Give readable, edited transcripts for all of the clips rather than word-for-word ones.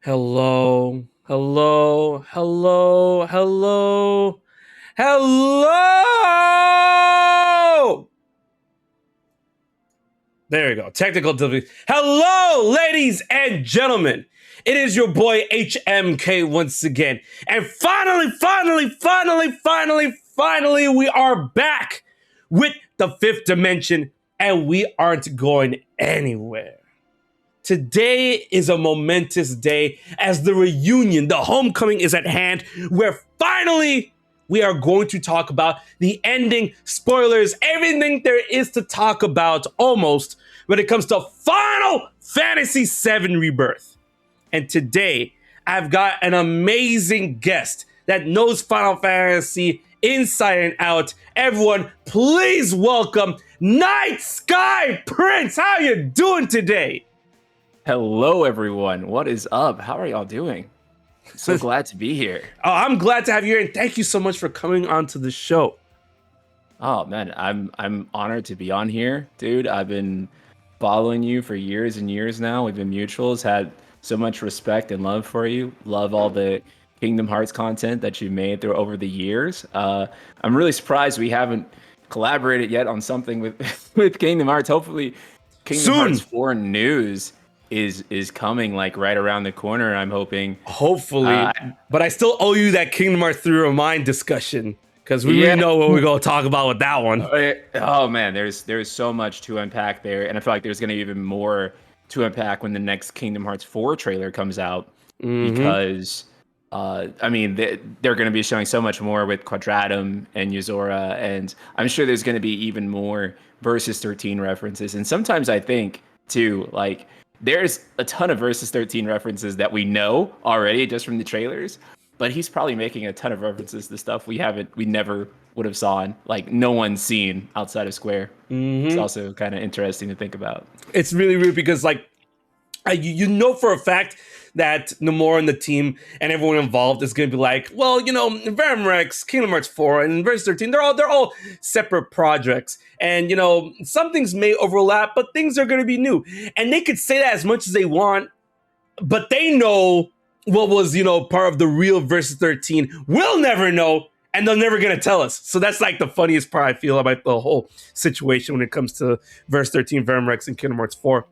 Hello, hello, hello, hello, hello. There we go. Technical difficulty. Hello, ladies and gentlemen. It is your boy HMK once again. And finally, we are back with the fifth dimension, and we aren't going anywhere. Today is a momentous day as the reunion, the homecoming is at hand, where finally we are going to talk about the ending, spoilers, everything there is to talk about almost when it comes to Final Fantasy VII Rebirth. And today I've got an amazing guest that knows Final Fantasy inside and out. Everyone, please welcome NightSkyPrince. How you doing today? Hello, everyone. What is up? How are y'all doing? So glad to be here. Oh, I'm glad to have you here, and thank you so much for coming onto the show. Oh man, I'm honored to be on here, dude. I've been following you for years and years now. We've been mutuals. Had so much respect and love for you. Love all the Kingdom Hearts content that you've made through over the years. I'm really surprised we haven't collaborated yet on something with with Kingdom Hearts. Hopefully, Kingdom Hearts 4 news is coming like right around the corner. I'm hoping. Hopefully, but I still owe you that Kingdom Hearts 3 Remind discussion because we really know what we're going to talk about with that one. Oh man, there's so much to unpack there, and I feel like there's going to be even more to unpack when the next Kingdom Hearts 4 trailer comes out, because I mean they're going to be showing so much more with Quadratum and Yuzora, and I'm sure there's going to be even more Versus 13 references, and sometimes I think too like. There's a ton of Versus 13 references that we know already just from the trailers, but he's probably making a ton of references to stuff we never would have saw, like no one's seen outside of Square. It's also kind of interesting to think about. It's really weird because like you know for a fact that Nomura and the team and everyone involved is going to be like, well, you know, Venomrex, Kingdom Hearts 4, and Versus 13, they're all separate projects. And, you know, some things may overlap, but things are going to be new. And they could say that as much as they want, but they know what was, you know, part of the real Versus 13. We'll never know, and they're never going to tell us. So that's like the funniest part I feel about the whole situation when it comes to Versus 13, Venomrex, and Kingdom Hearts 4.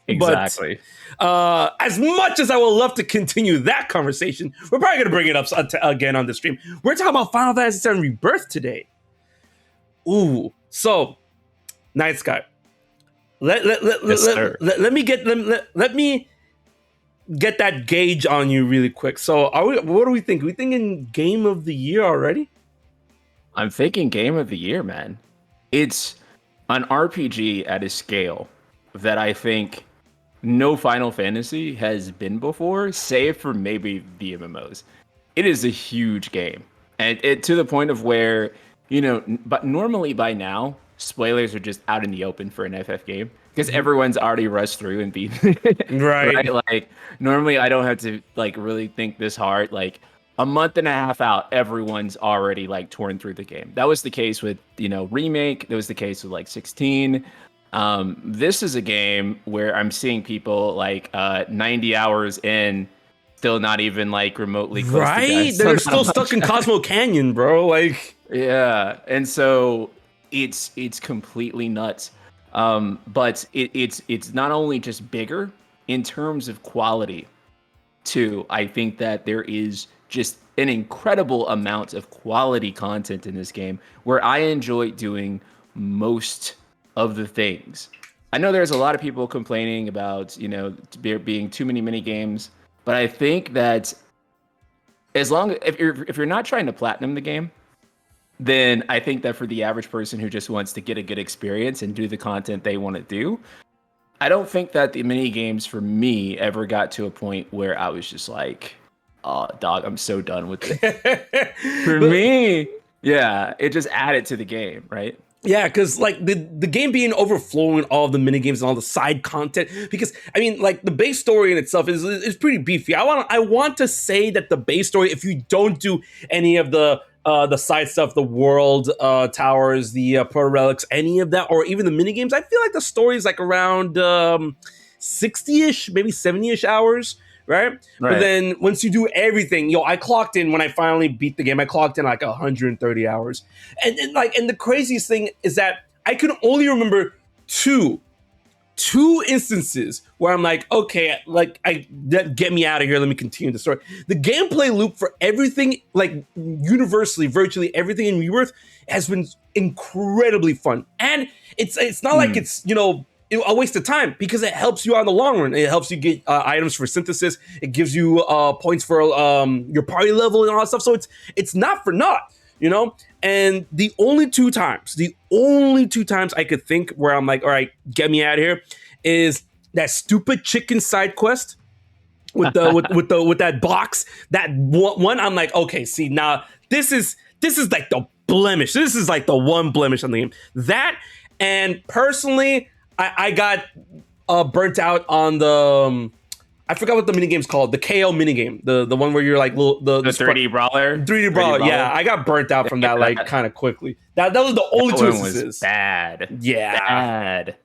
Exactly. But as much as I would love to continue that conversation, we're probably going to bring it up again on the stream. We're talking about Final Fantasy VII Rebirth today. Ooh, so Night Sky. Let me get that gauge on you really quick. So, what do we think? Are we thinking Game of the Year already? I'm thinking Game of the Year, man. It's an RPG at a scale that I think no Final Fantasy has been before, save for maybe the MMOs. It is a huge game, and it to the point of where, you know, but normally by now spoilers are just out in the open for an FF game because everyone's already rushed through and beaten it. Right. Like normally I don't have to like really think this hard. Like a month and a half out, everyone's already like torn through the game. That was the case with, you know, Remake. That was the case with like 16. This is a game where I'm seeing people like 90 hours in, still not even like remotely close to death. They're still stuck in Cosmo Canyon, bro. Like, yeah, and so it's completely nuts. But it's not only just bigger in terms of quality, too. I think that there is just an incredible amount of quality content in this game where I enjoy doing most of the things. I know there's a lot of people complaining about, you know, there being too many mini games, but I think that as long as if you're not trying to platinum the game, then I think that for the average person who just wants to get a good experience and do the content they want to do, I don't think that the mini games for me ever got to a point where I was just like, oh, dog, I'm so done with it. For me, yeah, it just added to the game, right? Yeah, because like the game being overflowing all of the mini games and all the side content. Because I mean, like the base story in itself is pretty beefy. I want to say that the base story, if you don't do any of the side stuff, the world towers, the proto relics, any of that, or even the mini games, I feel like the story is like around 60-ish, maybe 70-ish hours. right? Right. But then once you do everything, I clocked in when I finally beat the game. I clocked in like 130 hours, and the craziest thing is that I can only remember two instances where I'm like, okay, get me out of here. Let me continue the story. The gameplay loop for everything, like universally, virtually everything in Rebirth has been incredibly fun, and it's not like it's a waste of time because it helps you out in the long run. It helps you get items for synthesis. It gives you points for your party level and all that stuff. So it's not for naught. And the only two times I could think where I'm like, all right, get me out of here, is that stupid chicken side quest with with that box. That one, I'm like, okay, see, now this is like the blemish. This is like the one blemish on the game. That, and personally, I got burnt out on the. I forgot what the minigame's called. The KO minigame. The one where you're like the 3D brawler. 3D brawler. Yeah, I got burnt out from that like kind of quickly. That was the only two instances. Was bad. Yeah. Bad.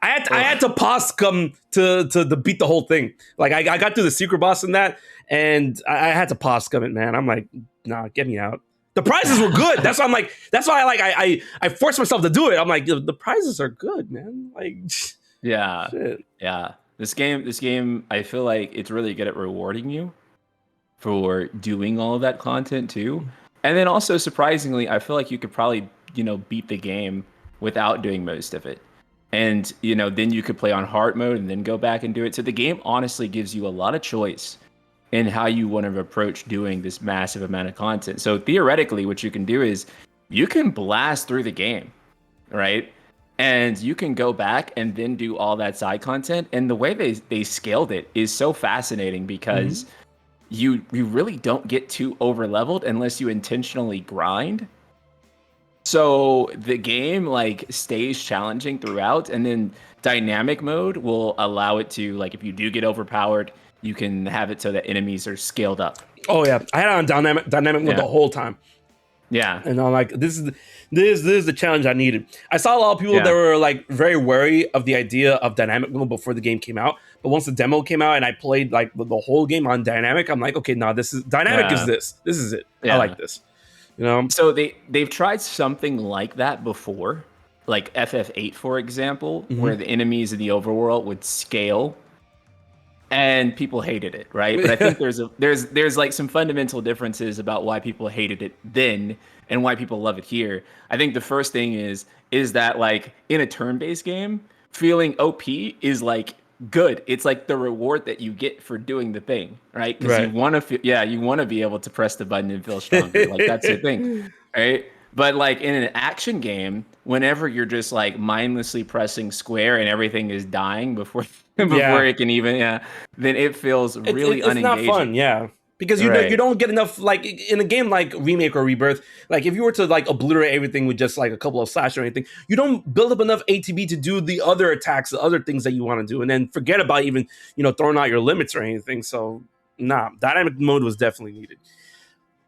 I had to pause come to beat the whole thing. Like I got through the secret boss in that, and I had to pause come it, man. I'm like, nah, get me out. The prizes were good. That's why I'm like. That's why I forced myself to do it. I'm like, the prizes are good, man. Like, yeah, shit. Yeah. This game, I feel like it's really good at rewarding you for doing all of that content too. And then also, surprisingly, I feel like you could probably, beat the game without doing most of it. And, then you could play on hard mode and then go back and do it. So the game honestly gives you a lot of choice in how you want to approach doing this massive amount of content. So theoretically, what you can do is you can blast through the game, right? And you can go back and then do all that side content. And the way they scaled it is so fascinating because you really don't get too over leveled unless you intentionally grind. So the game stays challenging throughout, and then dynamic mode will allow it to, if you do get overpowered, you can have it so that enemies are scaled up. Oh yeah, I had it on dynamic mode the whole time. Yeah, and I'm like, this is the challenge I needed. I saw a lot of people that were very wary of the idea of dynamic mode before the game came out. But once the demo came out and I played the whole game on dynamic, I'm like, okay, no, this is dynamic. Is this is it? Yeah. I like this. So they've tried something like that before, like FF8, for example, where the enemies in the overworld would scale. And people hated it, right? But I think there's some fundamental differences about why people hated it then and why people love it here. I think the first thing is that in a turn-based game, feeling OP is good. It's the reward that you get for doing the thing, right? Because you want to be able to press the button and feel stronger. That's the thing, right? But in an action game, whenever you're just mindlessly pressing square and everything is dying before it can even, then it feels really unengaging. It's not fun, because you don't get enough in a game like Remake or Rebirth. If you were to obliterate everything with just a couple of slash or anything, you don't build up enough ATB to do the other attacks, the other things that you want to do, and then forget about even throwing out your limits or anything. So dynamic mode was definitely needed.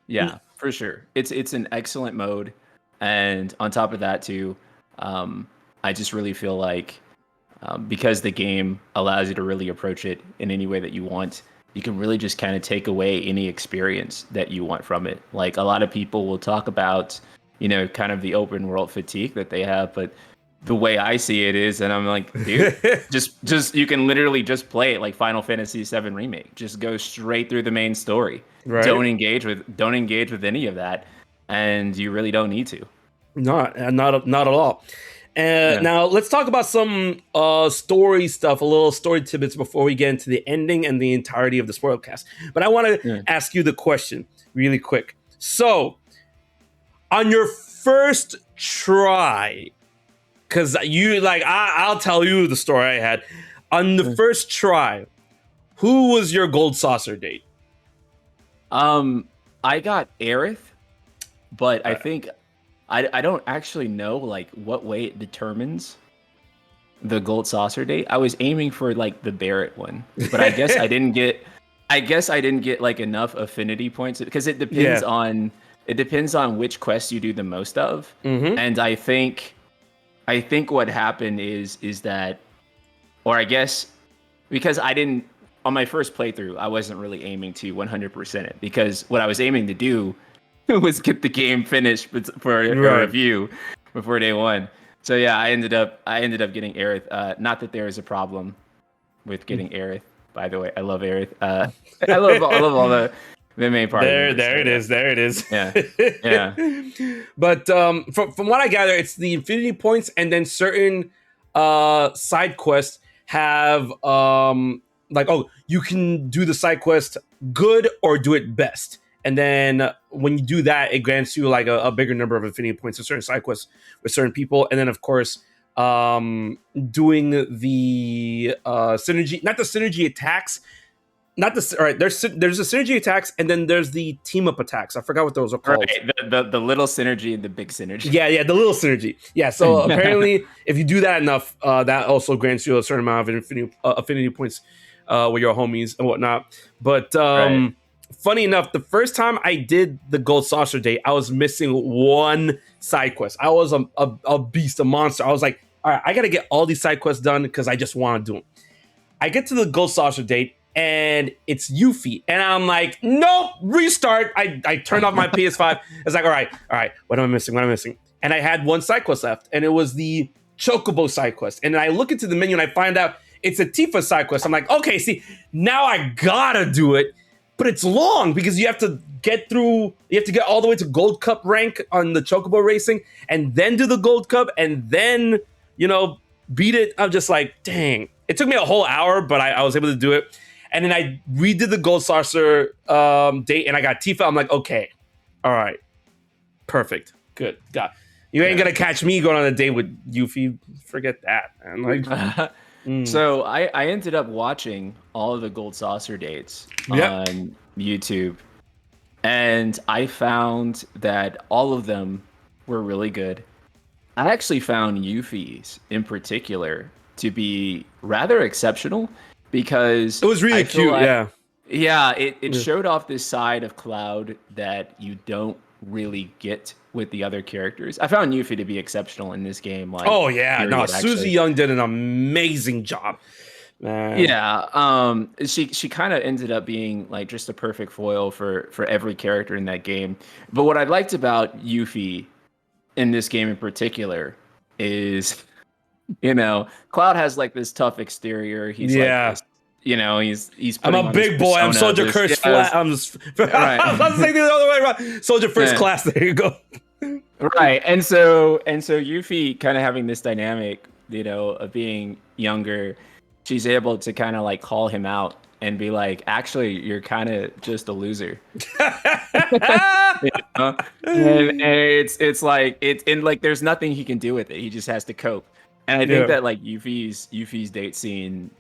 Yeah, for sure. It's an excellent mode, and on top of that too, I just really feel like because the game allows you to really approach it in any way that you want, you can really just kind of take away any experience that you want from it. A lot of people will talk about, kind of the open world fatigue that they have, but the way I see it is, and I'm like, dude, just you can literally just play it like Final Fantasy VII Remake. Just go straight through the main story. Right. Don't engage with any of that, and you really don't need to. Not at all. Now let's talk about some story stuff, a little story tidbits before we get into the ending and the entirety of the Spoilercast. But I want to ask you the question really quick. So, on your first try, because I'll tell you the story I had. On the first try, who was your gold saucer date? I got Aerith, but I think I don't actually know what way it determines the gold saucer date. I was aiming for the Barrett one, but I guess I didn't get enough affinity points because it depends on which quest you do the most of. And I think what happened is that, or I guess because I didn't on my first playthrough, I wasn't really aiming to 100% it, because what I was aiming to do was get the game finished for a review before day one. So yeah, I ended up getting Aerith. Not that there is a problem with getting Aerith. By the way, I love Aerith. I love all the main part. There it is. Yeah, yeah. But from what I gather, it's the infinity points, and then certain side quests have you can do the side quest good or do it best. And then when you do that, it grants you like a bigger number of infinity points for certain side quests with certain people. And then of course, doing the synergy, not the synergy attacks, there's a synergy attacks, and then there's the team up attacks. I forgot what those are called. Right, the little synergy and the big synergy. Yeah, the little synergy. Yeah, so apparently, if you do that enough, that also grants you a certain amount of affinity points with your homies and whatnot. But funny enough, the first time I did the Gold Saucer Date, I was missing one side quest. I was a beast, a monster. I was like, all right, I got to get all these side quests done because I just want to do them. I get to the Gold Saucer Date, and it's Yuffie. And I'm like, nope, restart. I turned off my PS5. It's like, all right, what am I missing? And I had one side quest left, and it was the Chocobo side quest. And I look into the menu, and I find out it's a Tifa side quest. I'm like, okay, see, now I gotta do it. But it's long because you have to get all the way to Gold Cup rank on the Chocobo racing, and then do the Gold Cup, and then, beat it. I'm just like, dang. It took me a whole hour, but I was able to do it. And then I redid the Gold Saucer date, and I got Tifa. I'm like, okay, all right, perfect, good. God, you ain't gonna catch me going on a date with Yuffie. Forget that, man. Like, So I ended up watching all of the Gold Saucer dates on YouTube, and I found that all of them were really good. I actually found Yuffie's in particular to be rather exceptional, because it was really cute. It showed off this side of Cloud that you don't really get with the other characters. I found Yuffie to be exceptional in this game. Susie Young did an amazing job, man. Yeah, she kind of ended up being like just a perfect foil for every character in that game. But what I liked about Yuffie in this game in particular is, Cloud has like this tough exterior. He's like this, he's I'm a big boy. I'm Soldier Curse flat. I'm just right. I was saying the other way around. Soldier First Class. There you go. Right. And so Yuffie kind of having this dynamic, of being younger, she's able to kind of like call him out and be like, actually, you're kind of just a loser. And it's like there's nothing he can do with it. He just has to cope. And I think that like Yuffie's date scene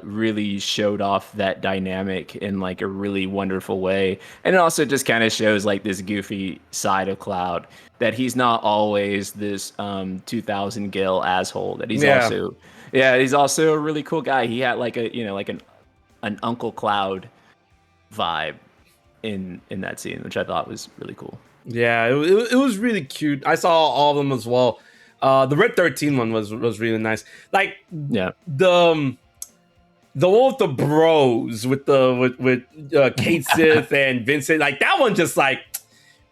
really showed off that dynamic in like a really wonderful way. And it also just kind of shows like this goofy side of Cloud, that he's not always this 2000 Gale asshole, that he's he's also a really cool guy. He had like an Uncle Cloud vibe in that scene, which I thought was really cool. Yeah, it was really cute. I saw all of them as well. The Red 13 one was really nice. Like the one with the bros with Kate Sith and Vincent. Like that one, just like,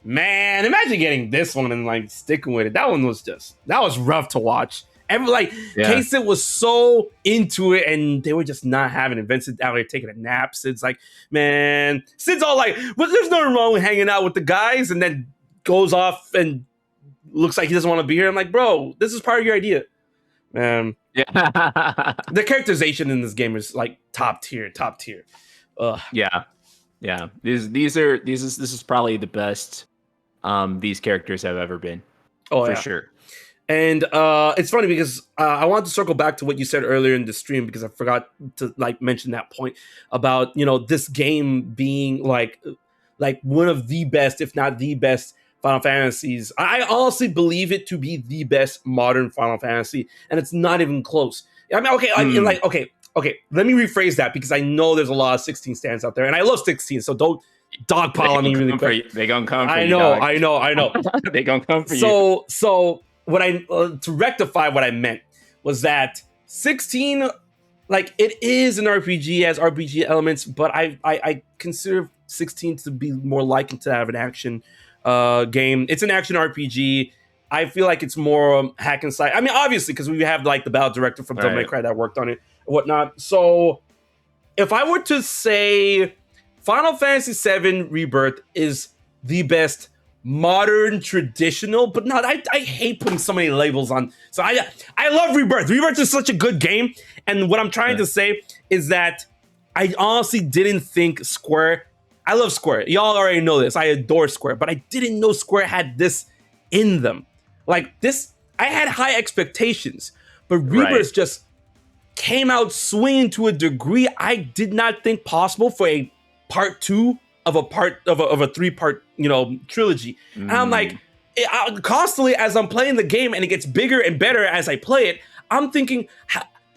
man, imagine getting this one and like sticking with it. That one was rough to watch. Kate Sith was so into it, and they were just not having it. Vincent out here taking a nap. Sid's like, man, Sid's all like, well, there's nothing wrong with hanging out with the guys, and then goes off and looks like he doesn't want to be here. I'm like, bro, this is part of your idea, man. Yeah. The characterization in this game is like top tier. Ugh. Yeah. This is probably the best these characters have ever been. For sure. And it's funny because I wanted to circle back to what you said earlier in the stream, because I forgot to like mention that point about, this game being like one of the best, if not the best Final Fantasies. I honestly believe it to be the best modern Final Fantasy, and it's not even close. I mean, okay, okay. Let me rephrase that, because I know there's a lot of 16 stands out there, and I love 16, so don't dogpile on me really quick. They gonna come for I you. know. They gonna come for you. So what to rectify what I meant was that 16 like it is an RPG, has RPG elements, but I consider 16 to be more likened to have an action game. It's an action RPG. I feel like it's more hack and slide. I mean, obviously, because we have like the battle director from Devil May Cry that worked on it and whatnot. So if I were to say Final Fantasy VII Rebirth is the best modern traditional, but not, I hate putting so many labels on. So I love Rebirth. Rebirth is such a good game. And what I'm trying to say is that I honestly didn't think Square, I love Square. Y'all already know this. I adore Square, but I didn't know Square had this in them. Like this, I had high expectations, but Rebirth just came out swinging to a degree I did not think possible for a part 2 of a 3-part, trilogy. And I'm like, constantly as I'm playing the game and it gets bigger and better as I play it, I'm thinking,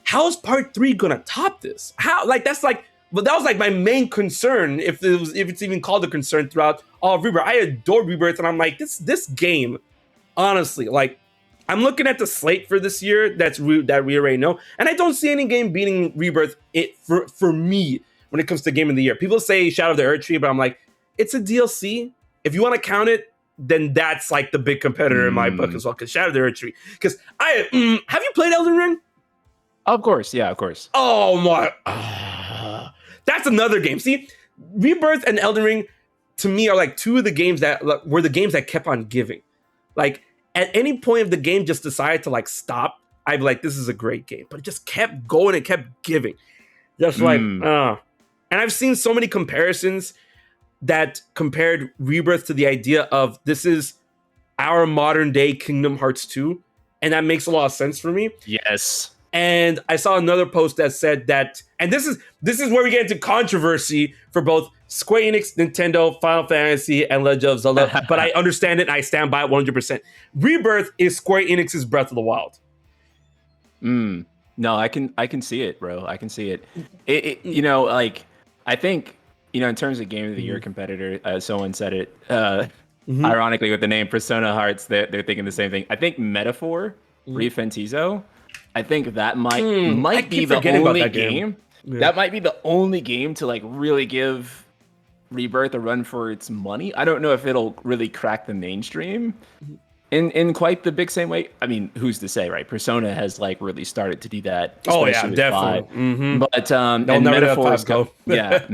how's part 3 gonna top this? But that was like my main concern, if it's even called a concern throughout all of Rebirth. I adore Rebirth, and I'm like, this game, honestly, like, I'm looking at the slate for this year that we already know, and I don't see any game beating Rebirth for me when it comes to game of the year. People say Shadow of the Earth Tree, but I'm like, it's a DLC. If you want to count it, then that's like the big competitor in my book as well, because Shadow of the Earth Tree. Because have you played Elden Ring? Of course, yeah, of course. Oh my, that's another game. See, Rebirth and Elden Ring to me are like two of the games that were the games that kept on giving. Like at any point of the game, just decided to like stop. I'd be like, this is a great game, but it just kept going and kept giving. Just like, and I've seen so many comparisons that compared Rebirth to the idea of this is our modern day Kingdom Hearts 2. And that makes a lot of sense for me. Yes. And I saw another post that said that, and this is where we get into controversy for both Square Enix, Nintendo, Final Fantasy, and Legend of Zelda. But I understand it and I stand by it 100%. Rebirth is Square Enix's Breath of the Wild. No, I can see it, bro. I can see it. Like, I think, in terms of Game of the Year competitor, someone said it, ironically, with the name Persona Hearts, they're thinking the same thing. I think Metaphor, Refentizo, I think that might be the only game. Yeah. That might be the only game to like really give Rebirth a run for its money. I don't know if it'll really crack the mainstream in quite the big same way. I mean, who's to say, right? Persona has like really started to do that. Oh yeah, definitely. But and Metaphor is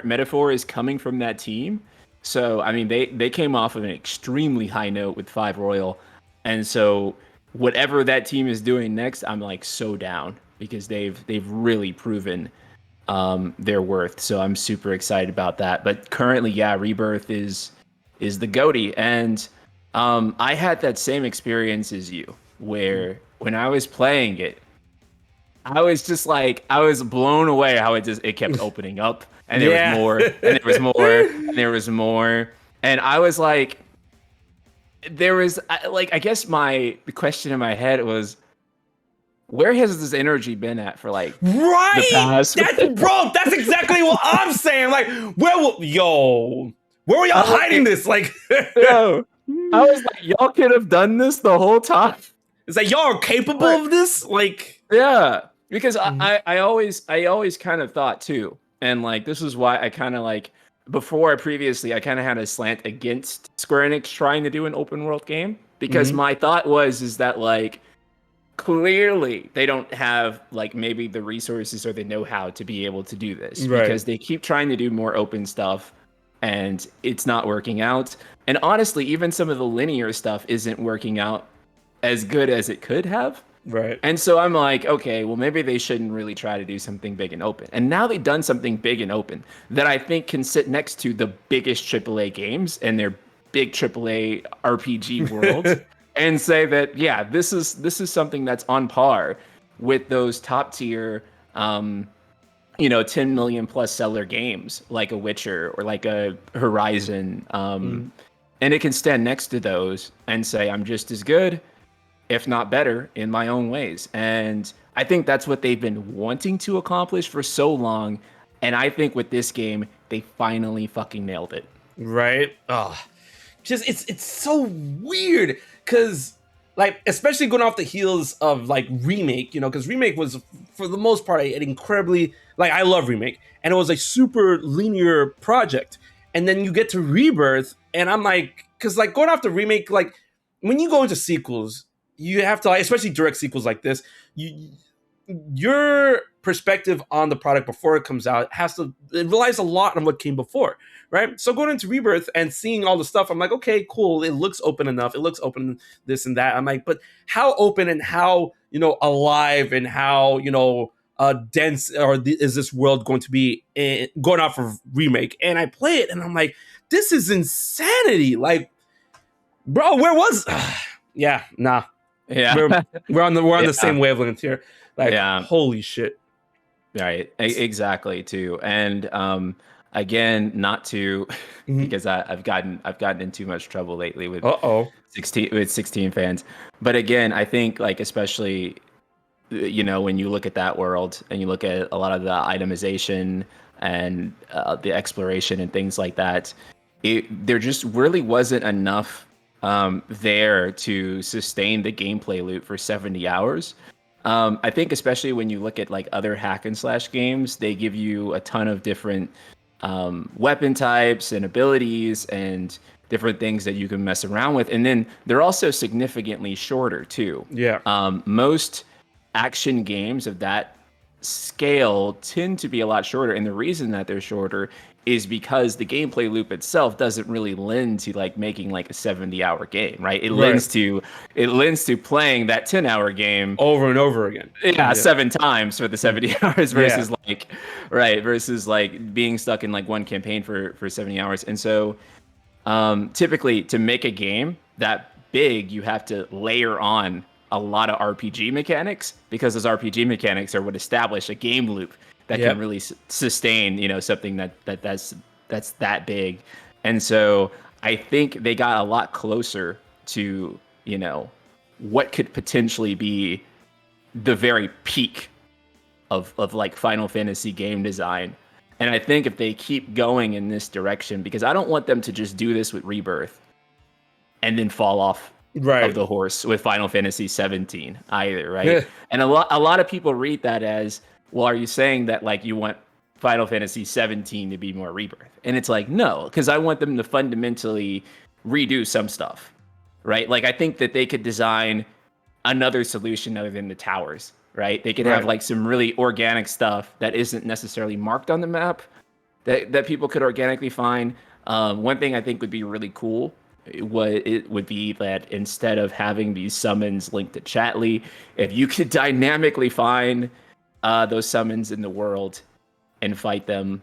Metaphor is coming from that team. So I mean, they came off of an extremely high note with 5 Royal, and so whatever that team is doing next, I'm like so down because they've really proven their worth. So I'm super excited about that. But currently, yeah, Rebirth is the GOATY. And I had that same experience as you, where when I was playing it, I was just like, I was blown away how it kept opening up, and there was more, and there was more, and there was more. And I was like, there was like, I guess the question in my head was, where has this energy been at for like the past? That's exactly what I'm saying. Like, where were y'all hiding this? Like, yo, I was like, y'all could have done this the whole time. It's like y'all are capable of this. Like, yeah, because I always kind of thought too, and like this is why I kind of like. Before previously, I kind of had a slant against Square Enix trying to do an open world game because my thought is that like clearly they don't have like maybe the resources or the know-how to be able to do this because they keep trying to do more open stuff and it's not working out. And honestly, even some of the linear stuff isn't working out as good as it could have. Right. And so I'm like, okay, well, maybe they shouldn't really try to do something big and open. And now they've done something big and open that I think can sit next to the biggest AAA games and their big AAA RPG worlds and say that, yeah, this is something that's on par with those top tier, 10 million plus seller games like a Witcher or like a Horizon. And it can stand next to those and say, I'm just as good, if not better, in my own ways. And I think that's what they've been wanting to accomplish for so long. And I think with this game, they finally fucking nailed it. Right? Oh, just it's so weird because like especially going off the heels of like Remake, you know, because Remake was for the most part an incredibly, like, I love Remake, and it was a super linear project. And then you get to Rebirth, and I'm like, because like going off the Remake, like when you go into sequels, you have to, like, especially direct sequels like this, your perspective on the product before it comes out it relies a lot on what came before, right? So going into Rebirth and seeing all the stuff, I'm like, okay, cool, it looks open enough, it looks open, this and that. I'm like, but how open and how, you know, alive and how, you know, dense is this world going to be going off of Remake? And I play it and I'm like, this is insanity. Like, bro, where was yeah, nah. Yeah. We're on Yeah. the same wavelength here. Like, Yeah. holy shit. Right. Exactly too. And again, not to because I've gotten in too much trouble lately with 16 fans. But again, I think like especially you know, when you look at that world and you look at a lot of the itemization and the exploration and things like that, there just really wasn't enough there to sustain the gameplay loop for 70 hours. I think especially when you look at like other hack and slash games, they give you a ton of different weapon types and abilities and different things that you can mess around with. And then they're also significantly shorter too. Yeah. Most action games of that scale tend to be a lot shorter. And the reason that they're shorter is because the gameplay loop itself doesn't really lend to like making like a 70-hour game, right? It lends to playing that 10-hour game over and over again. Yeah, 7 times for the 70 hours versus versus like being stuck in like one campaign for 70 hours. And so typically to make a game that big, you have to layer on a lot of RPG mechanics, because those RPG mechanics are what establish a game loop that can really sustain, you know, something that's that big. And so I think they got a lot closer to, you know, what could potentially be the very peak of like Final Fantasy game design. And I think if they keep going in this direction, because I don't want them to just do this with Rebirth and then fall off of the horse with Final Fantasy 17 either, right? And a lot of people read that as, well, are you saying that like you want Final Fantasy 17 to be more Rebirth? And it's like, no, because I want them to fundamentally redo some stuff, right? Like I think that they could design another solution other than the towers, right? They could have like some really organic stuff that isn't necessarily marked on the map that people could organically find. One thing I think would be really cool, it would be that instead of having these summons linked to Chatly, if you could dynamically find those summons in the world and fight them,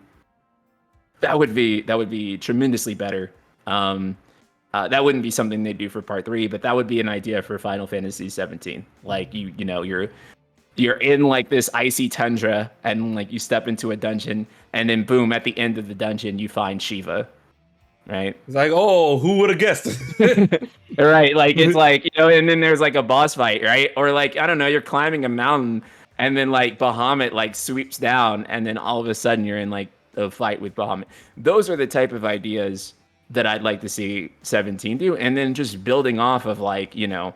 that would be tremendously better. That wouldn't be something they do for Part 3, but that would be an idea for Final Fantasy 17. Like you know, you're in like this icy tundra, and like you step into a dungeon, and then boom, at the end of the dungeon, you find Shiva. Right. It's like, oh, who would have guessed? Right. Like it's like, you know, and then there's like a boss fight, right? Or like, I don't know, you're climbing a mountain and then like Bahamut like sweeps down, and then all of a sudden you're in like a fight with Bahamut. Those are the type of ideas that I'd like to see 17 do. And then just building off of like, you know,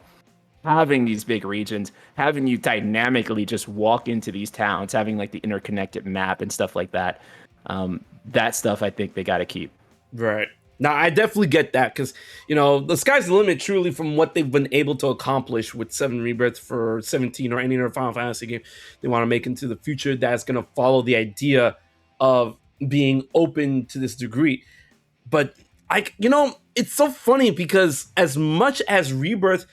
having these big regions, having you dynamically just walk into these towns, having like the interconnected map and stuff like that. That stuff I think they got to keep. Right. Now, I definitely get that, because, you know, the sky's the limit truly from what they've been able to accomplish with 7 Rebirth for 17 or any other Final Fantasy game they want to make into the future that's going to follow the idea of being open to this degree. But, you know, it's so funny because as much as Rebirth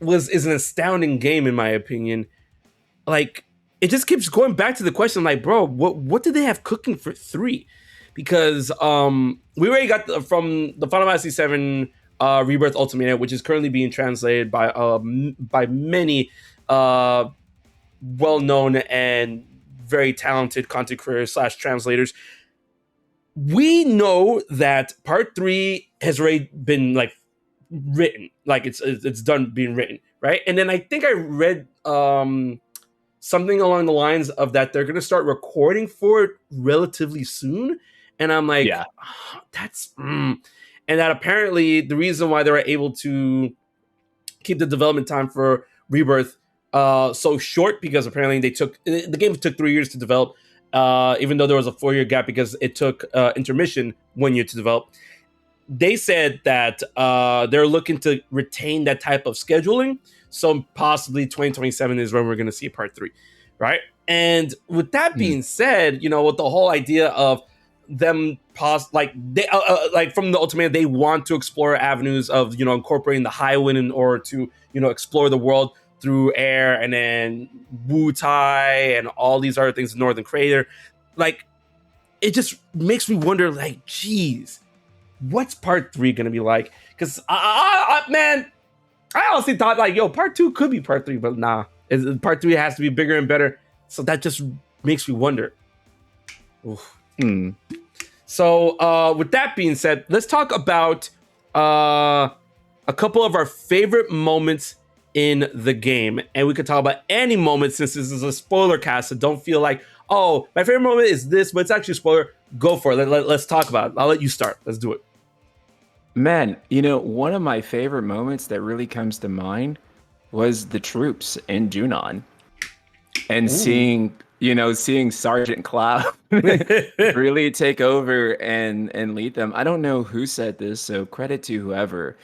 is an astounding game, in my opinion, like, it just keeps going back to the question, like, bro, what did they have cooking for 3? Because we already got from the Final Fantasy VII Rebirth Ultimate, which is currently being translated by many well-known and very talented content creators / translators. We know that Part 3 has already been like written, like it's done being written, right? And then I think I read something along the lines of that they're going to start recording for it relatively soon. And I'm like, yeah, that's... And that apparently the reason why they were able to keep the development time for Rebirth so short, because apparently the game took 3 years to develop, even though there was a 4-year gap because it took intermission 1 year to develop. They said that they're looking to retain that type of scheduling, so possibly 2027 is when we're going to see part 3, right? And with that being said, with the whole idea of them like from the Ultimate, they want to explore avenues of incorporating the Highwind in order to explore the world through air, and then Wu Tai and all these other things, Northern Crater. Like, it just makes me wonder, like, geez, what's part 3 gonna be like? Because man, I honestly thought like, part 2 could be part 3, but nah, part 3 has to be bigger and better. So that just makes me wonder. So with that being said, let's talk about a couple of our favorite moments in the game, and we could talk about any moment since this is a spoiler cast. So don't feel like, oh, my favorite moment is this, but it's actually a spoiler. Go for it. Let's talk about it. I'll let you start. Let's do it. Man, one of my favorite moments that really comes to mind was the troops in Junon, and seeing Sergeant Cloud really take over and lead them. I don't know who said this, so credit to whoever,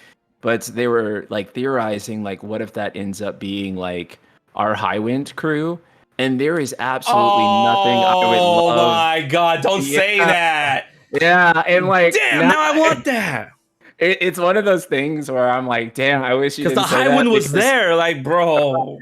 but they were like theorizing, like, what if that ends up being like our Highwind crew? And there is absolutely nothing I would love. Oh my god, don't say that. Yeah, and like, damn, now I want that. It's one of those things where I'm like, damn, I wish you didn't say that. Because the Highwind was there, like, bro.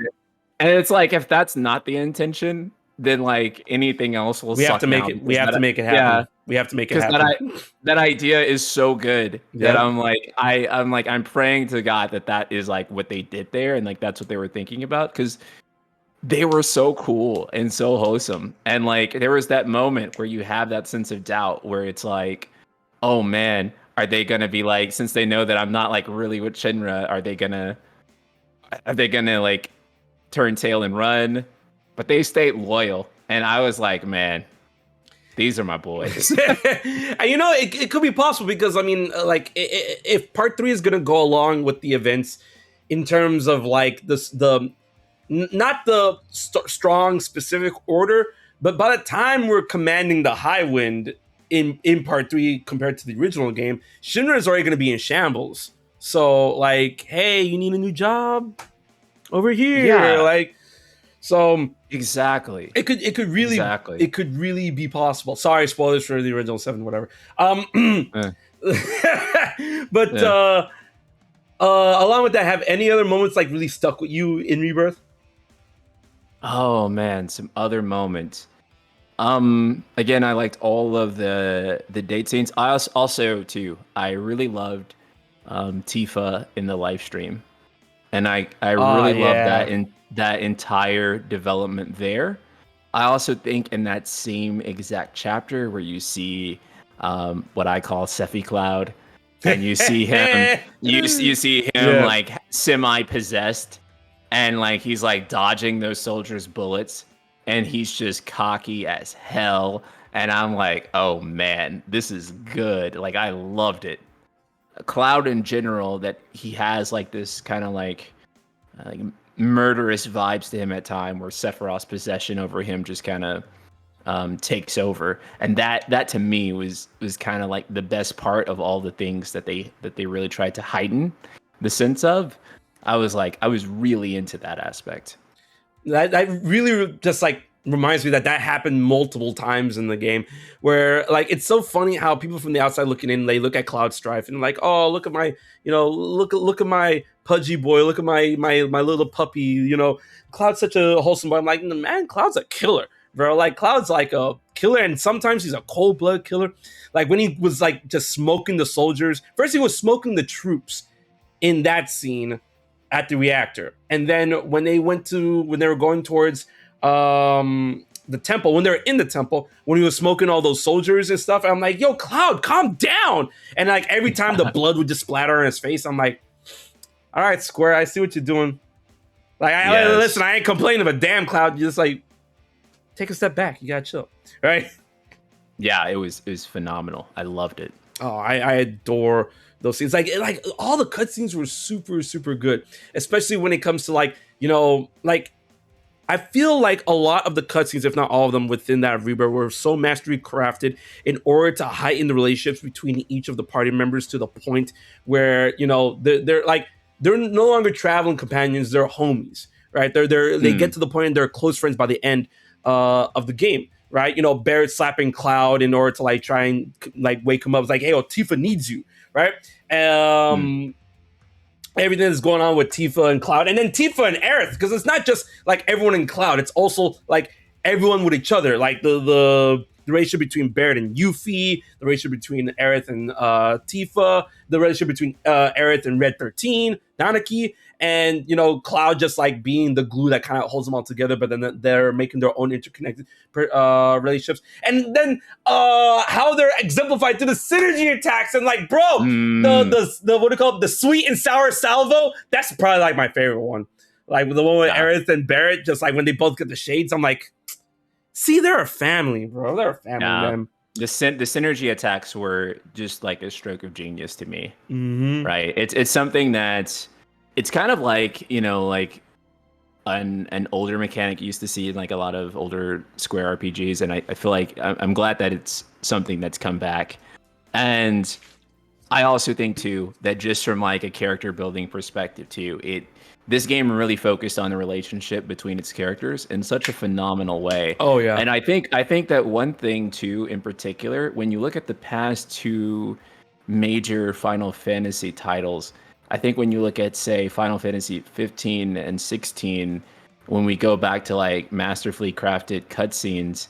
And it's like, if that's not the intention, then like anything else will. We have to make it. We have to make it happen. Yeah, we have to make it happen. That idea is so good that I'm like, I'm praying to God that is like what they did there, and like that's what they were thinking about, because they were so cool and so wholesome. And like, there was that moment where you have that sense of doubt where it's like, oh man, are they gonna be like, since they know that I'm not like really with Shinra, are they gonna like turn tail and run? But they stayed loyal, and I was like, man, these are my boys. And it could be possible, because I mean, like, if part 3 is gonna go along with the events in terms of like not the strong specific order, but by the time we're commanding the Highwind in part 3 compared to the original game, Shinra is already going to be in shambles. So like, hey, you need a new job over here. Yeah. Like, so exactly. It could really be possible. Sorry, spoilers for the original 7, whatever. But along with that, have any other moments like really stuck with you in Rebirth? Oh man, some other moments. Again, I liked all of the date scenes. I also too, I really loved Tifa in the live stream, and I really loved that in that entire development there. I also think in that same exact chapter where you see what I call Sephi Cloud, and you see him, you see him like semi-possessed, and like he's like dodging those soldiers' bullets, and he's just cocky as hell. And I'm like, oh man, this is good. Like, I loved it. Cloud in general, that he has like this kind of like murderous vibes to him at time, where Sephiroth's possession over him just kind of takes over, and that to me was kind of like the best part of all the things that they really tried to heighten the sense of. I was really into that aspect. That really just like reminds me that happened multiple times in the game, where like it's so funny how people from the outside looking in, they look at Cloud Strife and like, oh, look at my, look at my pudgy boy, look at my little puppy, Cloud's such a wholesome boy. I'm like, man, Cloud's a killer, bro. Like, Cloud's like a killer, and sometimes he's a cold-blooded killer. Like when he was like just smoking the soldiers. First he was smoking the troops in that scene at the reactor, and then when they were going towards the temple, when they were in the temple, when he was smoking all those soldiers and stuff, I'm like, yo, Cloud, calm down. And like every time the blood would just splatter on his face, I'm like, all right, Square, I see what you're doing. Like, listen, I ain't complaining, but damn, Cloud, you just like take a step back. You gotta chill, right? Yeah, it was phenomenal. I loved it. Oh, I adore those scenes. Like all the cutscenes were super good, especially when it comes to like like I feel like a lot of the cutscenes, if not all of them, within that rebirth were so mastery crafted in order to heighten the relationships between each of the party members to the point where they're no longer traveling companions, they're homies, right? They get to the point and they're close friends by the end of the game, right? Barrett slapping Cloud in order to like try and like wake him up. It's like, hey, Tifa needs you, right? Everything that's going on with Tifa and Cloud, and then Tifa and Aerith, because it's not just like everyone in Cloud, it's also like everyone with each other, like the relationship between Barrett and Yuffie, the relationship between Aerith and Tifa, the relationship between Aerith and Red 13, Nanaki, and Cloud just like being the glue that kind of holds them all together, but then they're making their own interconnected relationships, and then how they're exemplified through the synergy attacks, and like, bro, the what do you call it, the sweet and sour salvo, that's probably like my favorite one, like the one with Aerith and Barrett, just like when they both get the shades, I'm like, see, they're a family, bro. They're a family, man. The synergy attacks were just like a stroke of genius to me, right? It's something that it's kind of like like an older mechanic you used to see in like a lot of older Square RPGs, and I feel like I'm glad that it's something that's come back. And I also think too that just from like a character building perspective too, this game really focused on the relationship between its characters in such a phenomenal way. Oh yeah. And I think that one thing too in particular, when you look at the past two major Final Fantasy titles, I think when you look at, say, Final Fantasy 15 and 16, when we go back to like masterfully crafted cutscenes,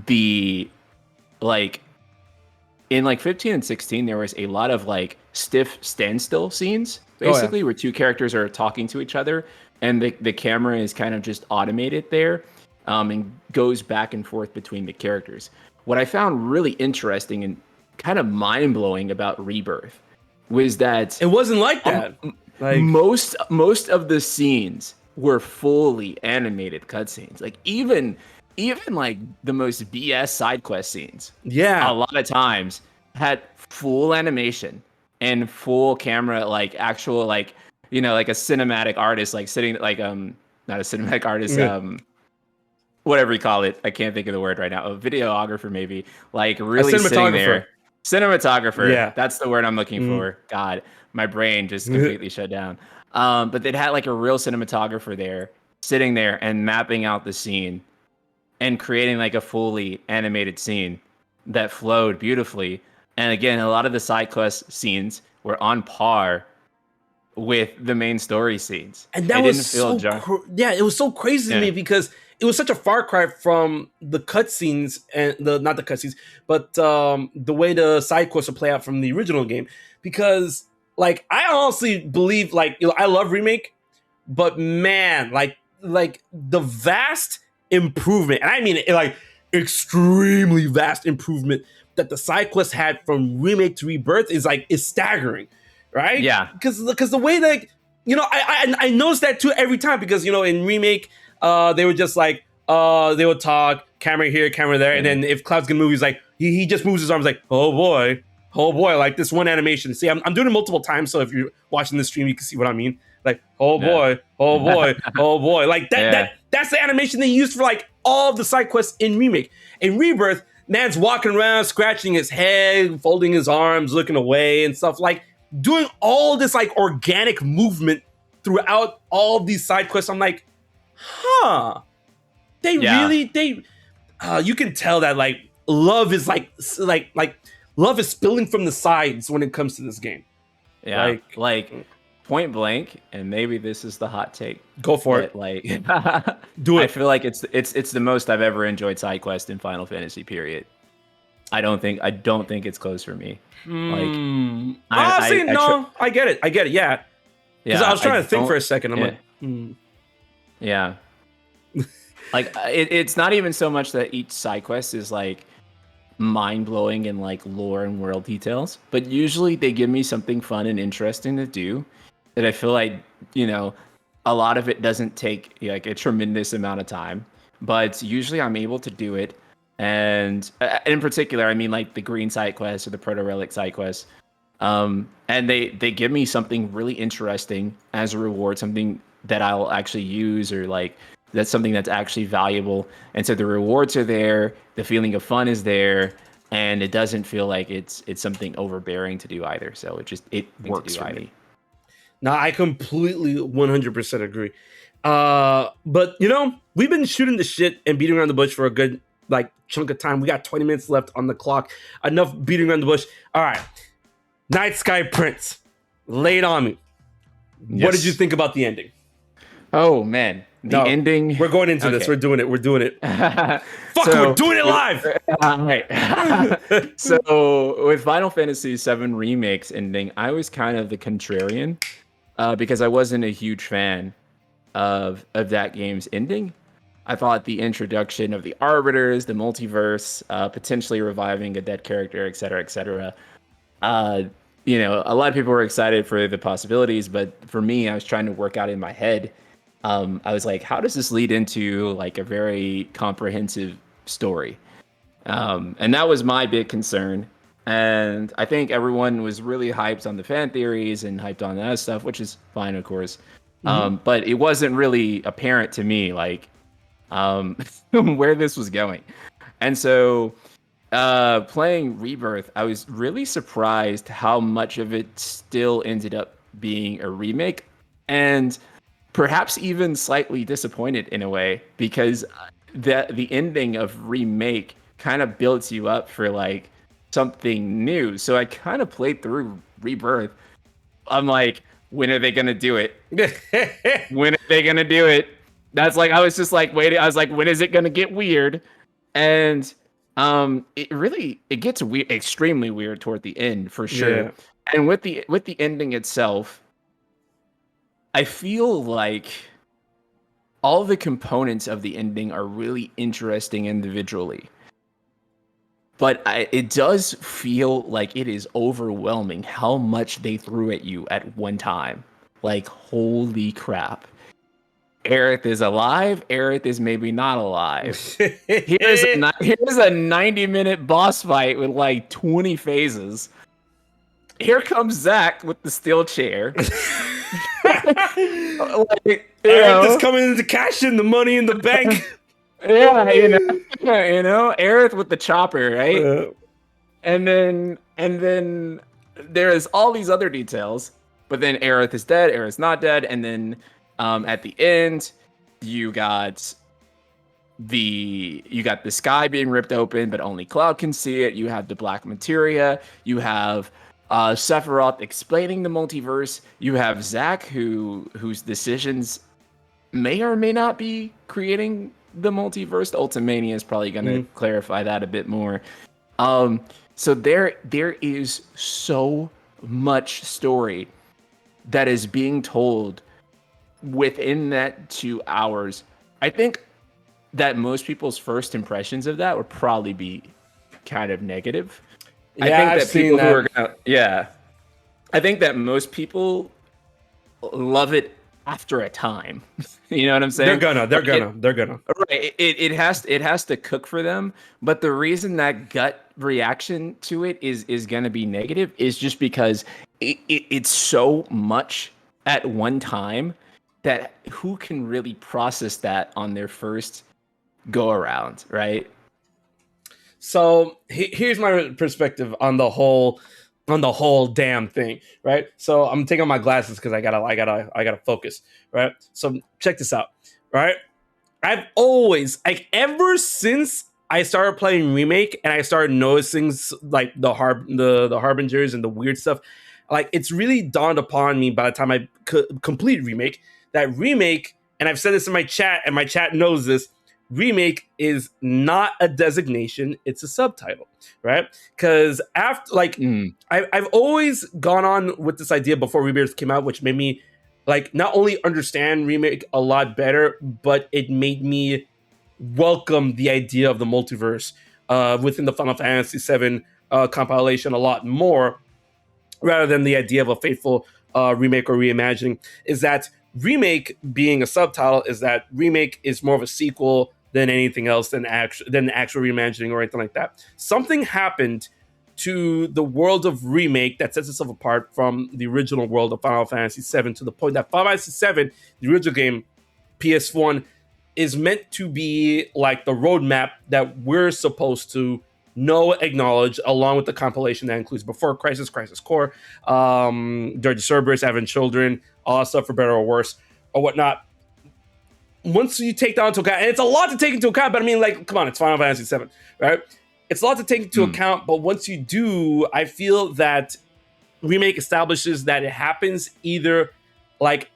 the like in like 15 and 16, there was a lot of like stiff standstill scenes, basically, where two characters are talking to each other, and the camera is kind of just automated there, and goes back and forth between the characters. What I found really interesting and kind of mind-blowing about Rebirth was that it wasn't like that. Like most of the scenes were fully animated cutscenes. Like even like the most BS side quest scenes, a lot of times had full animation and full camera, like actual like like a cinematic artist like sitting like not a cinematic artist, whatever you call it, I can't think of the word right now, a videographer maybe, like really sitting there. Cinematographer. Yeah, that's the word I'm looking for. God, my brain just completely shut down. But they'd had like a real cinematographer there, sitting there and mapping out the scene and creating like a fully animated scene that flowed beautifully. And again, a lot of the side quest scenes were on par with the main story scenes. And that was so it was so crazy to me, because it was such a far cry from the cutscenes and not the cutscenes, but the way the side quests would play out from the original game. Because like I honestly believe, like, I love Remake, but man, like the vast improvement, and I mean it, like extremely vast improvement that the side quest had from Remake to Rebirth is staggering, right? Yeah, because the way that I noticed that too every time, because in Remake, they were just like, they would talk, camera here, camera there, and then if Cloud's gonna move, he's like, he just moves his arms like, oh boy, like this one animation. See, I'm doing it multiple times, so if you're watching the stream, you can see what I mean. Like, oh boy, oh boy, like that's the animation they used for like all of the side quests in Remake. In Rebirth, man's walking around, scratching his head, folding his arms, looking away and stuff, like doing all this like organic movement throughout all these side quests. I'm like, they really, you can tell that like love is like love is spilling from the sides when it comes to this game. Yeah, like point blank, and maybe this is the hot take. Go for it. Like, do it. I feel like it's the most I've ever enjoyed side quest in Final Fantasy. Period. I don't think it's close for me. Like, I get it. Yeah. Because I was trying to think for a second. I'm like, yeah. Like it's not even so much that each side quest is like mind-blowing in like lore and world details, but usually they give me something fun and interesting to do that I feel like, a lot of it doesn't take like a tremendous amount of time, but usually I'm able to do it And in particular, I mean like the green side quest or the proto relic side quest. And they give me something really interesting as a reward, something that I'll actually use, or like that's something that's actually valuable. And so the rewards are there, the feeling of fun is there, and it doesn't feel like it's something overbearing to do either. So it works for me. No, I completely 100% agree. But you know, we've been shooting the shit and beating around the bush for a good like chunk of time. We got 20 minutes left on the clock. Enough beating around the bush. All right. NightSkyPrince, lay it on me. Yes. What did you think about the ending? Oh man, the ending. We're going into this. We're doing it. Fuck, we're doing it live. Right. So with Final Fantasy VII Remake's ending, I was kind of the contrarian because I wasn't a huge fan of that game's ending. I thought the introduction of the Arbiters, the multiverse, potentially reviving a dead character, etc., you know, a lot of people were excited for the possibilities, but for me, I was trying to work out in my head. I was like, how does this lead into like a very comprehensive story? And that was my big concern. And I think everyone was really hyped on the fan theories and hyped on that stuff, which is fine, of course. But it wasn't really apparent to me, like, where this was going. And so playing Rebirth, I was really surprised how much of it still ended up being a remake, and perhaps even slightly disappointed in a way, because the ending of Remake kind of builds you up for like something new. So I kind of played through Rebirth. I'm like, when are they gonna do it? When are they gonna do it? That's like, I was just like waiting. I was like, when is it gonna get weird? And it gets weird, extremely weird toward the end for sure. Yeah. And with the ending itself, I feel like all the components of the ending are really interesting individually. But it does feel like it is overwhelming how much they threw at you at one time. Like, holy crap. Aerith is alive. Aerith is maybe not alive. Here's a 90-minute boss fight with like 20 phases. Here comes Zack with the steel chair. Aerith is coming in to cash in the money in the bank. Yeah, you know, Aerith with the chopper, right? And then there's all these other details, but then Aerith is dead. Aerith's not dead, and then at the end, you got the sky being ripped open, but only Cloud can see it. You have the black materia. You have Sephiroth explaining the multiverse. You have Zack, whose decisions may or may not be creating the multiverse. Ultimania is probably going to clarify that a bit more. So there is so much story that is being told within that 2 hours. I think that most people's first impressions of that would probably be kind of negative. Yeah, I think I think that most people love it after a time. You know what I'm saying? They're gonna. Right. It has to cook for them. But the reason that gut reaction to it is gonna be negative is just because it's so much at one time that who can really process that on their first go around, right? So here's my perspective on the whole damn thing, right? So I'm taking my glasses because I gotta focus, right? So check this out, right? I've always, like, ever since I started playing Remake and I started noticing like the harbingers and the weird stuff, like, it's really dawned upon me by the time I complete Remake that Remake, and I've said this in my chat, and my chat knows this, Remake is not a designation, it's a subtitle, right? Because after, like, I've always gone on with this idea before Rebirth came out, which made me, like, not only understand Remake a lot better, but it made me welcome the idea of the multiverse within the Final Fantasy VII compilation a lot more, rather than the idea of a faithful remake or reimagining. Is that Remake being a subtitle is that Remake is more of a sequel than anything else than actual reimagining or anything like that. Something happened to the world of remake that sets itself apart from the original world of Final Fantasy VII, to the point that Final Fantasy VII, the original game, PS1, is meant to be like the roadmap that we're supposed to know, acknowledge, along with the compilation that includes Before Crisis, Crisis Core, Dirty Cerberus, Advent Children, all that stuff, for better or worse, or whatnot. Once you take that into account, and it's a lot to take into account, but I mean, like, come on, it's Final Fantasy VII, right? It's a lot to take into account, but once you do, I feel that remake establishes that it happens either like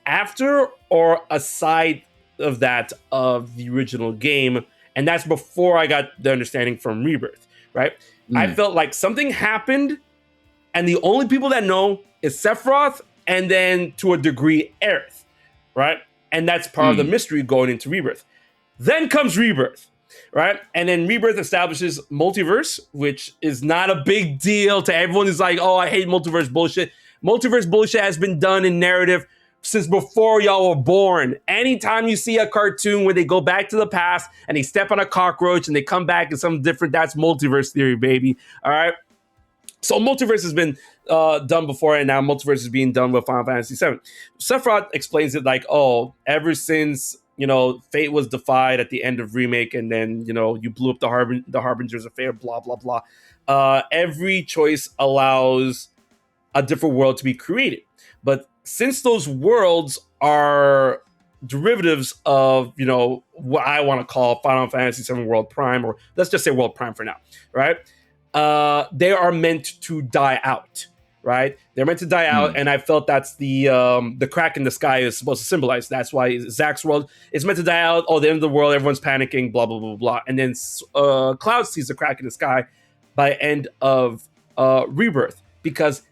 after or aside of that of the original game, and that's before I got the understanding from Rebirth, right? I felt like something happened, and the only people that know is Sephiroth, and then to a degree Aerith, right? And that's part of the mystery going into Rebirth. Then comes Rebirth, right? And then Rebirth establishes multiverse, which is not a big deal to everyone who's like, oh, I hate multiverse bullshit. Multiverse bullshit has been done in narrative since before y'all were born. Anytime you see a cartoon where they go back to the past and they step on a cockroach and they come back in something different, that's multiverse theory, baby. All right? So multiverse has been done before, and now multiverse is being done with Final Fantasy VII. Sephiroth explains it like, oh, ever since, you know, fate was defied at the end of Remake, and then, you know, you blew up the Harbinger's affair, blah, blah, blah. Every choice allows a different world to be created. But since those worlds are derivatives of, you know, what I want to call Final Fantasy VII World Prime, or let's just say World Prime for now, right? They are meant to die out, right? They're meant to die out, and I felt that's the crack in the sky is supposed to symbolize. That's why Zack's world is meant to die out. Oh, the end of the world, everyone's panicking, blah, blah, blah, blah. And then Cloud sees the crack in the sky by end of Rebirth, because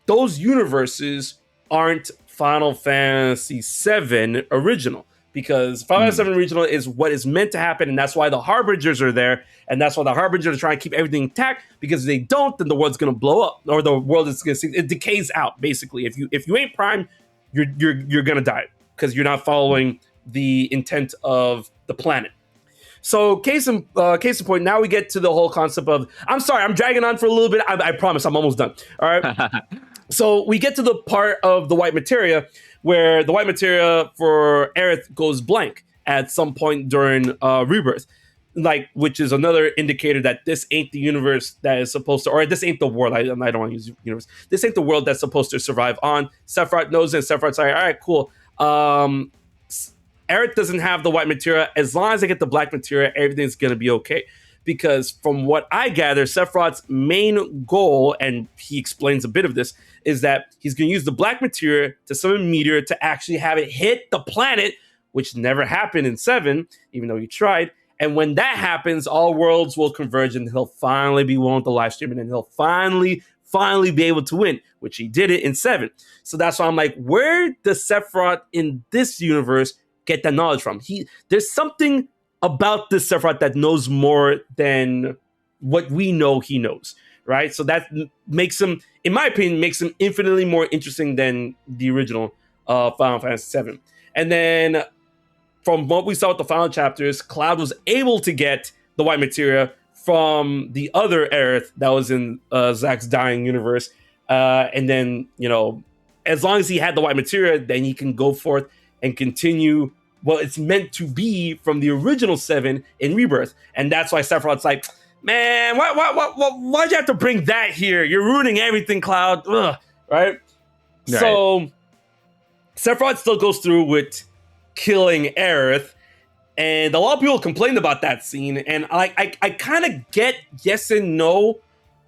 those universes aren't Final Fantasy VII original, because Final Fantasy VII original is what is meant to happen, and that's why the Harbingers are there, and that's why the Harbingers are trying to keep everything intact, because if they don't, then the world's going to blow up, or the world is going to see, it decays out, basically. If you ain't Prime, you're going to die, because you're not following the intent of the planet. So case in point, now we get to the whole concept of, I'm sorry, I'm dragging on for a little bit, I promise, I'm almost done, all right? So we get to the part of the white materia where the white materia for Aerith goes blank at some point during Rebirth, like, which is another indicator that this ain't the universe that is supposed to, or this ain't the world. I don't want to use universe. This ain't the world that's supposed to survive on. Sephiroth knows it, and Sephiroth's like, all right, cool. Aerith doesn't have the white materia. As long as I get the black materia, everything's going to be okay. Because from what I gather, Sephiroth's main goal, and he explains a bit of this, is that he's going to use the black materia to summon a meteor to actually have it hit the planet, which never happened in 7, even though he tried. And when that happens, all worlds will converge, and he'll finally be one with the live stream, and then he'll finally be able to win, which he did it in 7. So that's why I'm like, where does Sephiroth in this universe get that knowledge from? There's something about this Sephiroth that knows more than what we know he knows, right? So that makes him, in my opinion, makes him infinitely more interesting than the original Final Fantasy VII. And then from what we saw with the final chapters, Cloud was able to get the white materia from the other Aerith that was in Zack's dying universe. And then, you know, as long as he had the white materia, then he can go forth and continue what it's meant to be from the original 7 in Rebirth. And that's why Sephiroth's like, man, why'd you have to bring that here? You're ruining everything, Cloud. Ugh, right? So Sephiroth still goes through with killing Aerith, and a lot of people complained about that scene, and I kind of get yes and no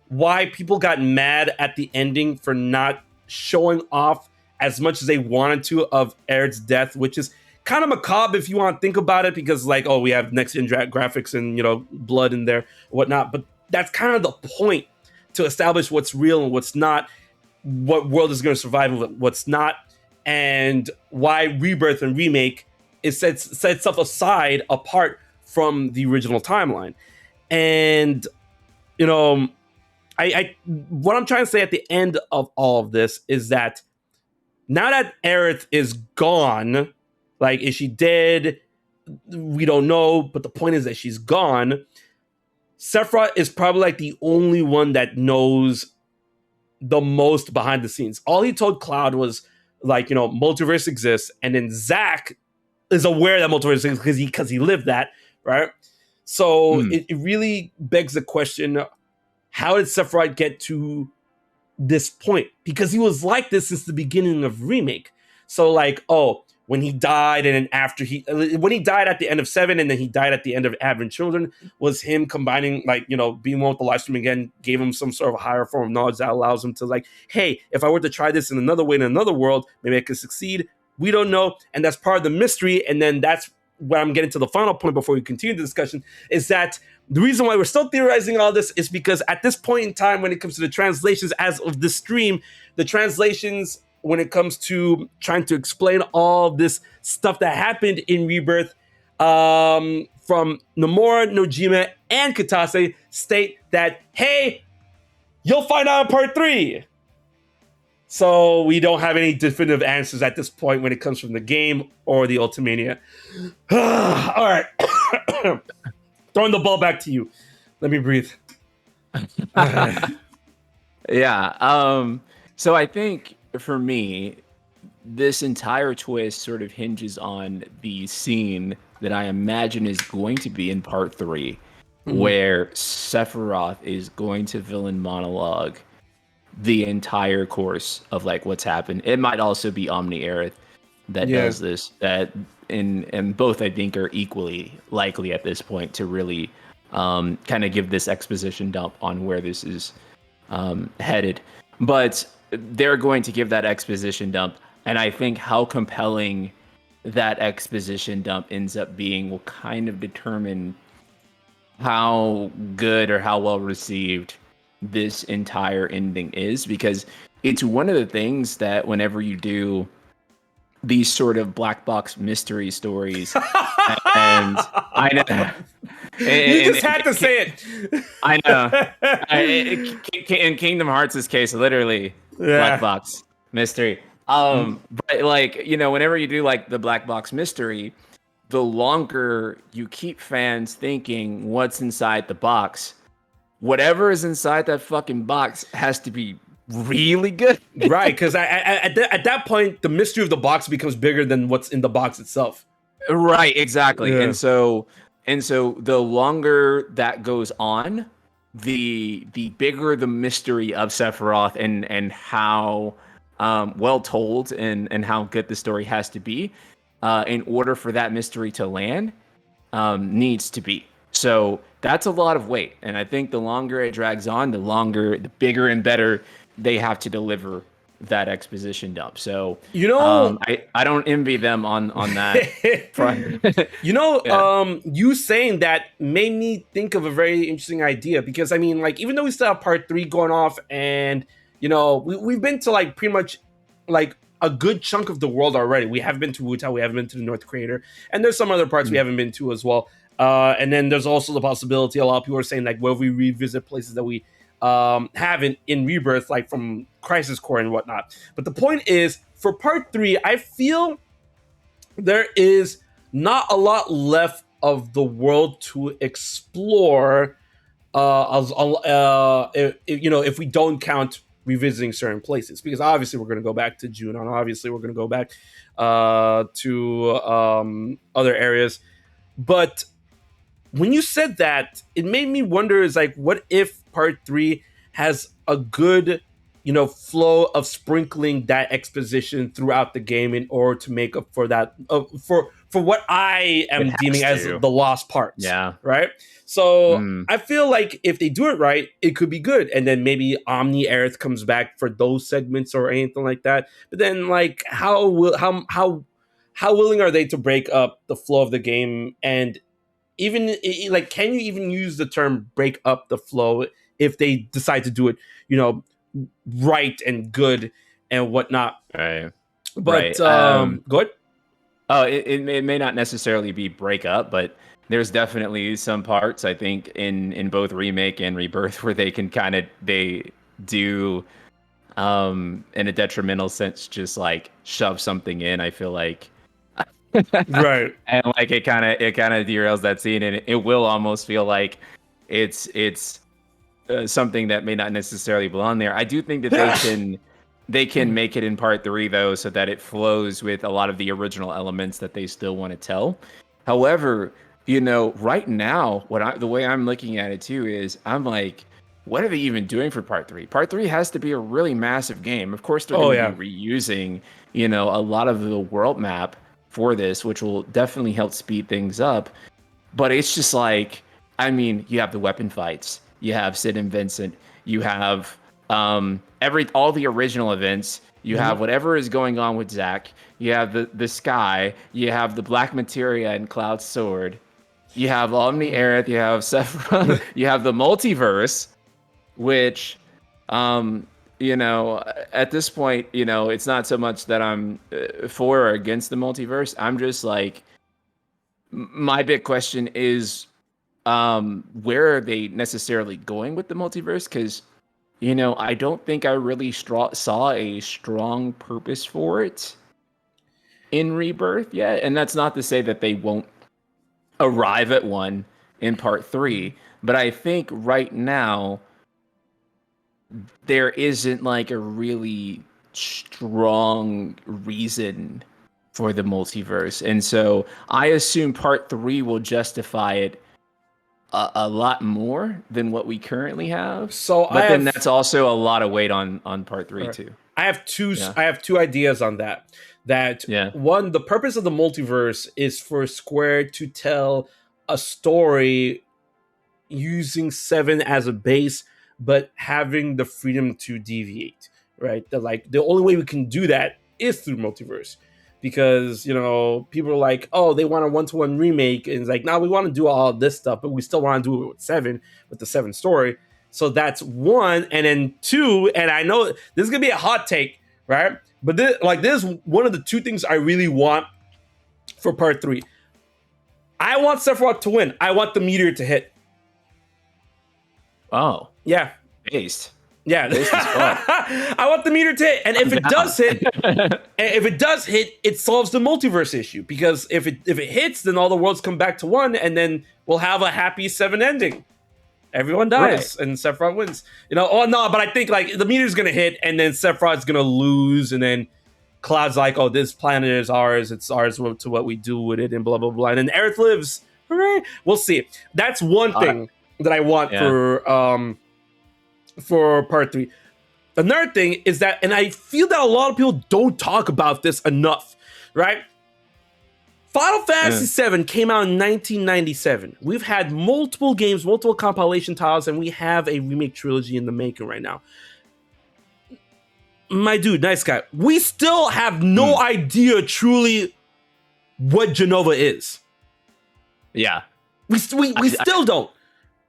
why people got mad at the ending for not showing off as much as they wanted to of Aerith's death, which is kind of macabre if you want to think about it, because like, oh, we have next gen graphics and, you know, blood in there, whatnot, but that's kind of the point, to establish what's real and what's not, what world is going to survive and what's not, and why Rebirth and Remake is sets itself aside, apart from the original timeline. And, you know, I what I'm trying to say at the end of all of this is that now that Aerith is gone, like, is she dead? we don't know, but the point is that she's gone. Sephiroth is probably like the only one that knows the most behind the scenes. All he told Cloud was like, multiverse exists, and then Zack is aware that multiverse exists because he lived that, right? So it really begs the question: how did Sephiroth get to this point? Because he was like this since the beginning of Remake. So like, when he died, and then when he died at the end of 7, and then he died at the end of Advent Children, was him combining, like, being one with the live stream again, gave him some sort of higher form of knowledge that allows him to, like, hey, if I were to try this in another way, in another world, maybe I could succeed. We don't know. And that's part of the mystery. And then that's where I'm getting to the final point before we continue the discussion, is that the reason why we're still theorizing all this is because at this point in time, when it comes to the translations as of the stream, the translations, when it comes to trying to explain all this stuff that happened in Rebirth, from Nomura, Nojima, and Katase, state that, hey, you'll find out in part 3. So we don't have any definitive answers at this point when it comes from the game or the Ultimania. All right. Throwing the ball back to you. Let me breathe. Yeah. So I think for me, this entire twist sort of hinges on the scene that I imagine is going to be in part 3, where Sephiroth is going to villain monologue the entire course of like what's happened. It might also be Omni Aerith that does this. And both I think are equally likely at this point to really kind of give this exposition dump on where this is headed. But they're going to give that exposition dump, and I think how compelling that exposition dump ends up being will kind of determine how good or how well received this entire ending is, because it's one of the things that whenever you do these sort of black box mystery stories, and I know you just had to say it. I know. In Kingdom Hearts' case, literally black box mystery. But like, whenever you do like the black box mystery, the longer you keep fans thinking what's inside the box, whatever is inside that fucking box has to be really good. Right, because at that point, the mystery of the box becomes bigger than what's in the box itself. Right, exactly. Yeah. And so the longer that goes on, the bigger the mystery of Sephiroth and how well told and how good the story has to be in order for that mystery to land needs to be. So that's a lot of weight. And I think the longer it drags on, the bigger and better they have to deliver that exposition dump. So I don't envy them on that front. You saying that made me think of a very interesting idea, because I mean, like, even though we still have part 3 going off, and we've been to like pretty much like a good chunk of the world already. We have been to Wuta, we haven't been to the North Crater, and there's some other parts we haven't been to as well. And then there's also the possibility, a lot of people are saying, like, will we revisit places that we haven't in Rebirth, like from Crisis Core and whatnot. But the point is, for part 3, I feel there is not a lot left of the world to explore, if we don't count revisiting certain places, because obviously we're going to go back to Junon, obviously we're going to go back to other areas. But when you said that, it made me wonder, is like, what if part 3 has a good flow of sprinkling that exposition throughout the game in order to make up for that, for what I am deeming as the lost parts. Yeah. Right. So I feel like if they do it right, it could be good. And then maybe Omni Aerith comes back for those segments or anything like that. But then, like, how willing are they to break up the flow of the game? And even like, can you even use the term break up the flow if they decide to do it, right and good and whatnot? Right. But go ahead. Oh, it may not necessarily be break up, but there's definitely some parts, I think, in both Remake and Rebirth where they can they do in a detrimental sense just like shove something in. I feel like Right. And like it kind of derails that scene, and it will almost feel like it's something that may not necessarily belong there. I do think that they can make it in part 3 though, so that it flows with a lot of the original elements that they still want to tell. However, right now, the way I'm looking at it too is I'm like, what are they even doing for part 3? Part 3 has to be a really massive game. Of course, they're going to be reusing, a lot of the world map for this, which will definitely help speed things up. But it's just like, I mean, you have the weapon fights, you have Sid and Vincent, you have all the original events, you have whatever is going on with Zack, you have the sky, you have the Black Materia and Cloud's sword, you have Omni Aerith, you have Sephiroth, you have the multiverse, which at this point, it's not so much that I'm for or against the multiverse. I'm just like, my big question is, where are they necessarily going with the multiverse? Because, I don't think I really saw a strong purpose for it in Rebirth yet. And that's not to say that they won't arrive at one in part 3. But I think right now, there isn't like a really strong reason for the multiverse. And so I assume part 3 will justify it a lot more than what we currently have. But then that's also a lot of weight on part 3 too. I have two ideas on that. One, the purpose of the multiverse is for Square to tell a story using 7 as a base, but having the freedom to deviate, right? The only way we can do that is through multiverse, because people are like, oh, they want a 1-to-1 remake, and it's like, no, we want to do all this stuff, but we still want to do it with 7, with the 7 story. So that's one, and then 2, and I know this is gonna be a hot take, right? But this is one of the 2 things I really want for part 3. I want Sephiroth to win. I want the meteor to hit. Oh. Yeah. Based. Yeah. Based as fuck. I want the meter to hit. And if it does hit, it solves the multiverse issue. Because if it hits, then all the worlds come back to 1, and then we'll have a happy 7 ending. Everyone dies, and Sephiroth wins. Oh no, but I think like the meter's gonna hit, and then Sephiroth's gonna lose, and then Cloud's like, oh, this planet is ours, it's ours to what we do with it, and blah blah blah. And then Aerith lives. Hooray! We'll see. That's one thing that I want for part 3. Another thing is that, and I feel that a lot of people don't talk about this enough, right? Final Fantasy VII came out in 1997. We've had multiple games, multiple compilation titles, and we have a remake trilogy in the making right now. My dude, nice guy. We still have no idea truly what Jenova is. Yeah. We still don't.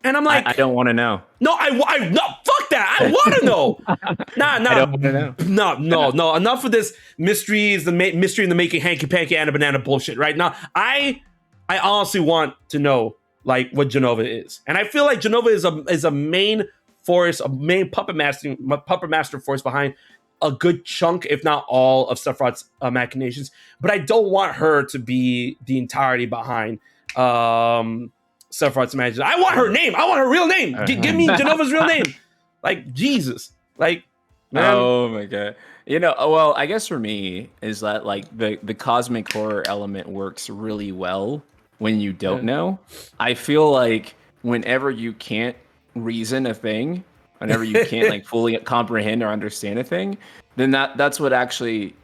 And I'm like, I don't want to know. No, no, fuck that. I want to know. Nah. I don't want to know. No. Enough of this mystery in the making, hanky panky and a banana bullshit. Right now, I honestly want to know like what Jenova is, and I feel like Jenova is a main force, a main puppet master force behind a good chunk, if not all, of Sephiroth's machinations. But I don't want her to be the entirety behind Sephiroth's imagination. I want her name. I want her real name. Give me Jenova's real name. Like, Jesus. Like, man. Oh my God. Well, I guess for me is that like the cosmic horror element works really well when you don't know. I feel like whenever you can't reason a thing, whenever you can't like fully comprehend or understand a thing, then that's what actually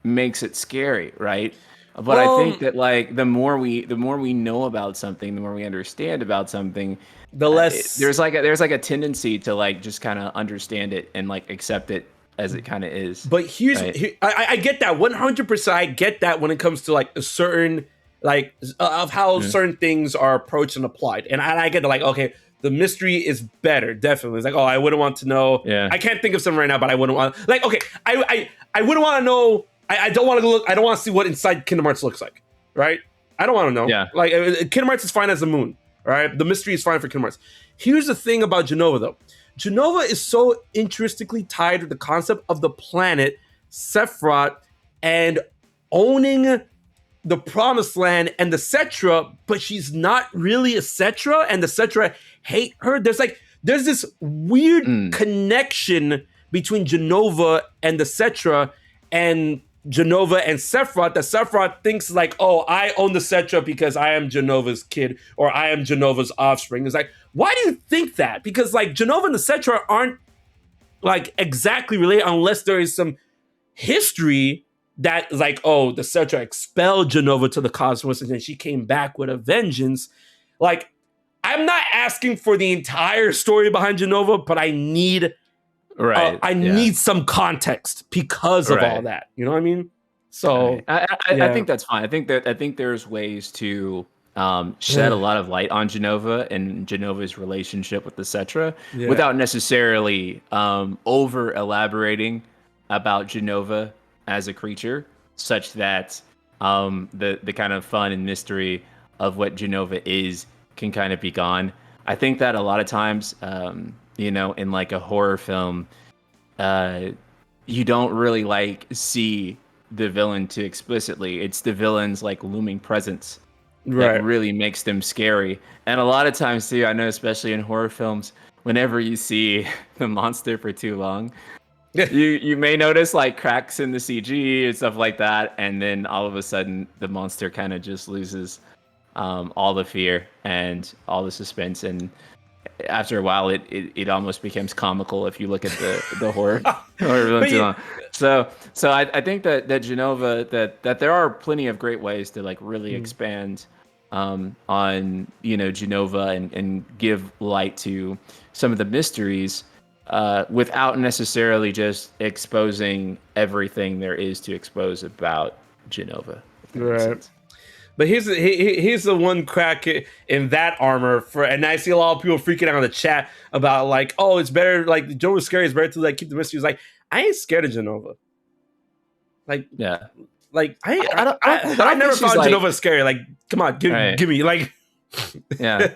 makes it scary, right? But I think that like the more we know about something, the more we understand about something, the less there's like a tendency to like just kind of understand it and like accept it as it kind of is. But I get that 100%. I get that when it comes to like a certain like of how certain things are approached and applied, and I get that, like, okay, the mystery is better, definitely. It's like, oh, I wouldn't want to know. Yeah. I can't think of something right now, but I wouldn't want, like, okay, I wouldn't want to know. I don't want to look. I don't want to see what inside Kingdom Hearts looks like, right? I don't want to know. Yeah. Like, Kingdom Hearts is fine as the moon, right? The mystery is fine for Kingdom Hearts. Here's the thing about Jenova, though. Jenova is so intrinsically tied to the concept of the planet, Sephiroth, and owning the promised land and the Cetra, but she's not really a Cetra, and the Cetra hate her. There's this weird connection between Jenova and the Cetra, and Jenova and Sephiroth, that Sephiroth thinks like, oh, I own the Cetra because I am Jenova's kid, or I am Jenova's offspring. It's like, why do you think that? Because like Jenova and the Cetra aren't like exactly related unless there is some history that is like, oh, the Cetra expelled Jenova to the cosmos and then she came back with a vengeance. Like, I'm not asking for the entire story behind Jenova, but I need need some context because of all that. You know what I mean? So I think that's fine. I think there's ways to shed a lot of light on Jenova and Jenova's relationship with the Cetra without necessarily over elaborating about Jenova as a creature, such that the kind of fun and mystery of what Jenova is can kind of be gone. I think that a lot of times, in like a horror film, you don't really like see the villain too explicitly. It's the villain's like looming presence that really makes them scary. And a lot of times too, I know especially in horror films, whenever you see the monster for too long, you may notice like cracks in the CG and stuff like that, and then all of a sudden the monster kind of just loses all the fear and all the suspense, and after a while it almost becomes comical if you look at the horror villain too long. So I think that Jenova, that there are plenty of great ways to like really expand on Jenova and give light to some of the mysteries without necessarily just exposing everything there is to expose about Jenova. Right. But here's the one crack in that armor and I see a lot of people freaking out in the chat about like, oh, it's better, like Jenova's scary, it's better to like keep the mysteries. Like, I ain't scared of Jenova. Like, yeah. Like I never found Jenova scary. Like, come on, give me like. Yeah.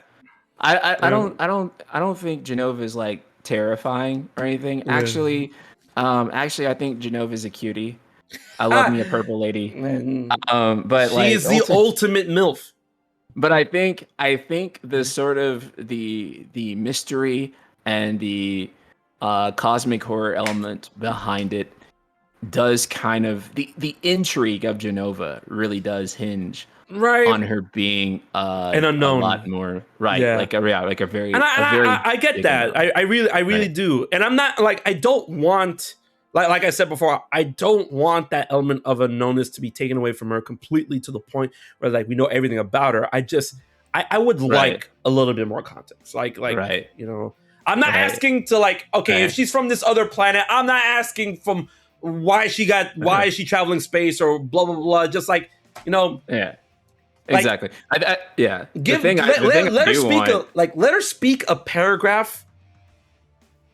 I don't think Jenova is like terrifying or anything. Actually, I think Jenova is a cutie. I love me a purple lady. But she is the ultimate MILF. But I think the sort of the mystery and the cosmic horror element behind it does kind of the intrigue of Jenova really does hinge on her being an unknown, a lot more like a very. And I get that. I really do. And I'm not like, I don't want. Like I said before, I don't want that element of unknownness to be taken away from her completely to the point where like we know everything about her. I would like a little bit more context. Like I'm not asking to like, okay, if she's from this other planet, I'm not asking from why is she traveling space or blah blah blah. Just like, Yeah. Exactly. Let her speak a paragraph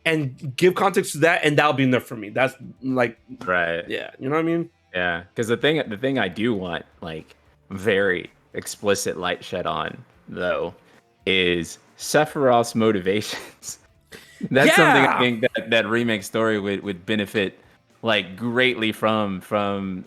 and give context to that, and that'll be enough for me. That's like, yeah, you know what I mean? Yeah, because the thing I do want like very explicit light shed on though is Sephiroth's motivations. That's something I think that remake story would benefit like greatly from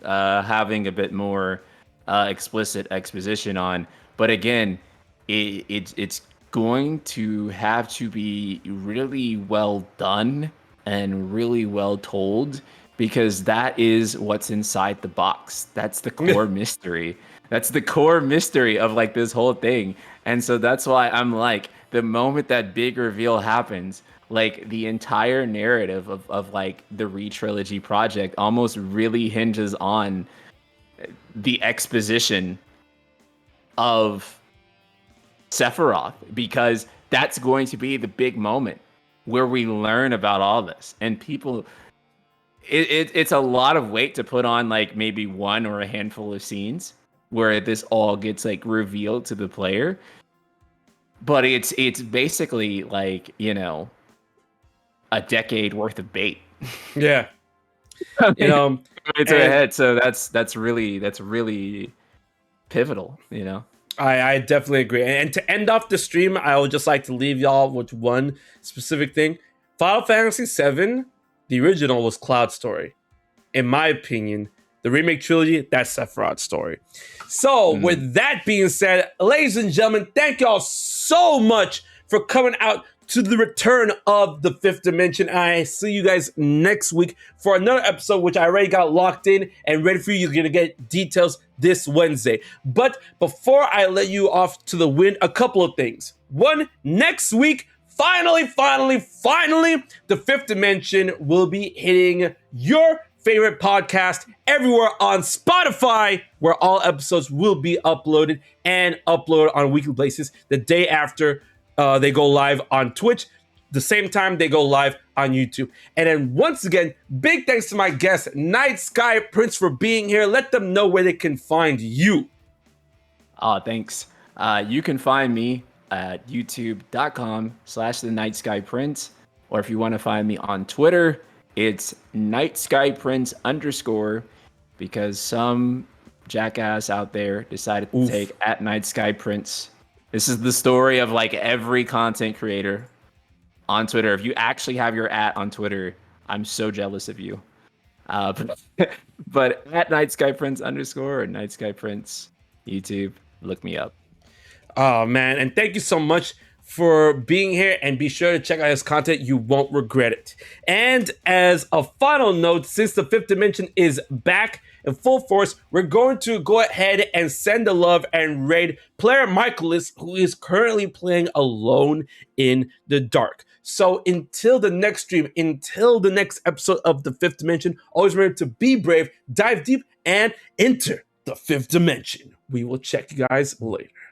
having a bit more explicit exposition on. But again, it's going to have to be really well done and really well told, because that is what's inside the box. That's the core mystery. That's the core mystery of like this whole thing. And so that's why I'm like, the moment that big reveal happens, like the entire narrative of like the re-trilogy project almost really hinges on the exposition of Sephiroth, because that's going to be the big moment where we learn about all this. And people, it's a lot of weight to put on like maybe one or a handful of scenes where this all gets like revealed to the player. But it's basically like, a decade worth of bait. Yeah. It's ahead. So that's really pivotal, I definitely agree. And to end off the stream, I would just like to leave y'all with one specific thing. Final Fantasy VII, the original, was Cloud Story. In my opinion, The remake trilogy, that's Sephiroth's story. So with that being said, ladies and gentlemen, thank y'all so much for coming out to the return of the Fifth Dimension. I see you guys next week for another episode, which I already got locked in and ready for you. You're going to get details this Wednesday. But before I let you off to the wind, a couple of things. One, next week, finally, the Fifth Dimension will be hitting your favorite podcast everywhere on Spotify, where all episodes will be uploaded and uploaded on a weekly basis the day after they go live on Twitch, the same time they go live on YouTube. And then once again, big thanks to my guest, NightSkyPrince, for being here. Let them know where they can find you. Thanks. You can find me at youtube.com/TheNightSkyPrince. Or if you want to find me on Twitter, it's NightSkyPrince_, because some jackass out there decided to take at NightSkyPrince. This is the story of like every content creator on Twitter. If you actually have your @ on Twitter, I'm so jealous of you. But at NightSkyPrince_ or NightSkyPrince YouTube, look me up. Oh man, and thank you so much for being here, and be sure to check out his content. You won't regret it. And as a final note, since the Fifth Dimension is back in full force, we're going to go ahead and send the love and raid player Michaelis, who is currently playing Alone in the Dark. So until the next stream, until the next episode of the Fifth Dimension, always remember to be brave, dive deep, and enter the Fifth Dimension. We will check you guys later.